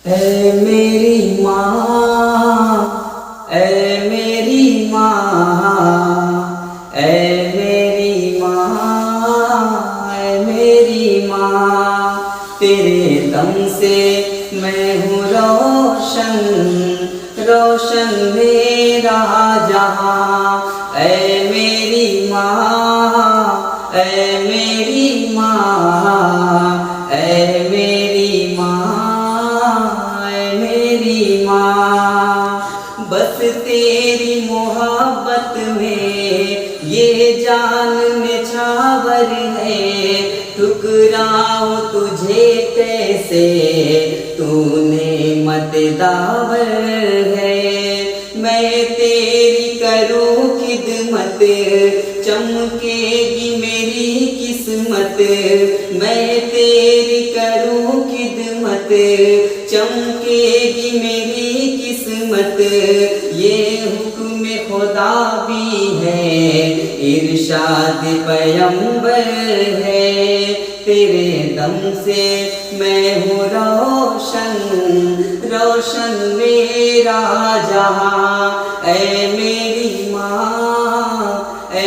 ऐ मेरी माँ, ऐ मेरी माँ, ऐ मेरी माँ, ऐ मेरी माँ, तेरे दम से मैं हूँ रोशन, रोशन मेरा जहाँ। ऐ मेरी माँ, ऐ मेरी माँ, ऐ मेरी माँ, ऐ मेरी माँ, बस तेरी मोहब्बत में ये जान निछावर है। ठुकराऊं तुझे कैसे, तूने मत दावर है। मैं तेरी करूँ खिदमत, चमकेगी मेरी किस्मत। मैं तेरी करूँ खिदमत, चमकेगी मेरी किस्मत। ये हुक्म खुदा भी है, इरशाद पैगंबर है। तेरे दम से मैं हूँ रोशन, रोशन मेरा जहाँ। ऐ मेरी माँ, ऐ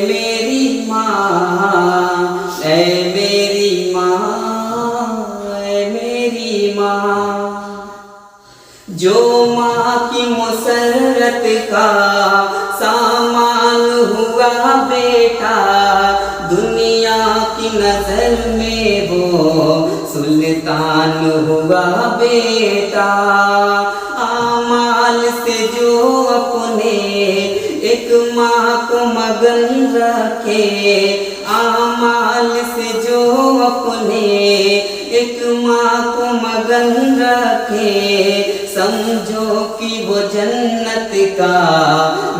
मेरी माँ, ऐ मेरी माँ, ऐ मेरी माँ, जो माँ की मुसर्रत का सामान हुआ बेटा। दुनिया की नजर में वो सुल्तान हुआ बेटा। आमाल से जो अपने एक माँ को मगन रखे, आमाल से जो अपने एक माँ को मगन रखे, समझो कि वो जन्नत का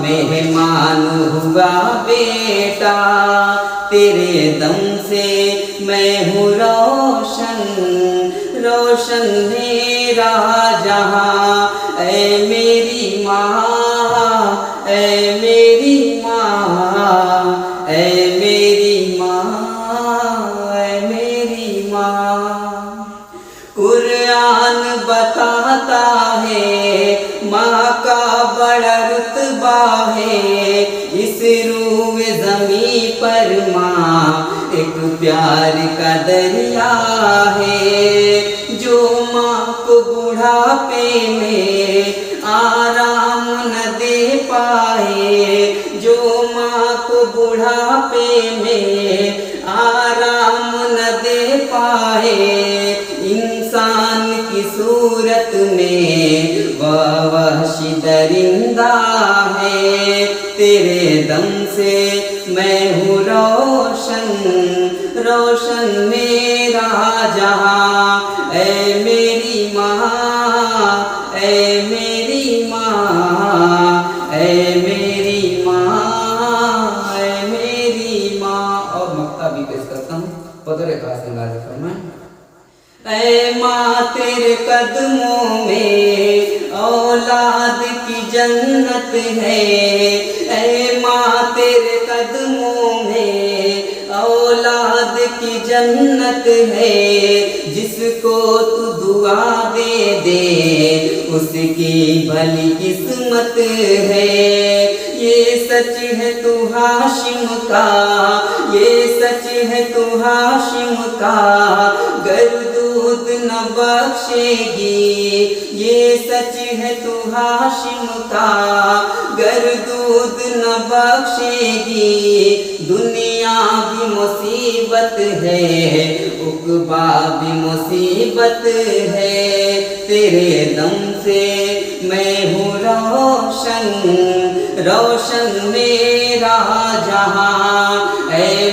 मेहमान हुआ बेटा। तेरे दम से मैं हूँ रोशन, रोशन मेरा जहाँ। ऐ मेरी माँ, ऐ मेरी माँ, ऐ मेरी माँ, ऐ मेरी माँ, कुरान बताता है माँ का बड़ा रुतबा है। इस रूए ज़मीं पर माँ एक प्यार का दरिया है। जो माँ को बुढ़ापे में आराम न दे पाए, जो माँ को बुढ़ापे में आराम न दे पाए, इंसान की सूरत में वह वहशी दरिंदा है। तेरे दम से मैं हूँ रोशन, रोशन मेरा जहाँ। ऐ मेरी माँ, ऐ मेरी माँ, ऐ मेरी माँ, ऐ मेरी माँ। और मक्ता भी पेश करता हूँ, पदर खास अंदाज फरमाएं। ऐ माँ तेरे कदमों में औलाद की जन्नत है। ऐ माँ तेरे कदमों में औलाद की जन्नत है। जिसको तू दुआ दे दे उसकी भली किस्मत है। ये सच है तू हाशिम का, ये सच है तू हाशिम का, गर दूध न बख्शेगी। ये सच है तू हाशिम का, गर दूध न बख्शेगी। दुनिया भी मुसीबत है, उक़बा भी मुसीबत है। तेरे दम से मैं हूँ रोशन, रोशन मेरा जहाँ। ऐ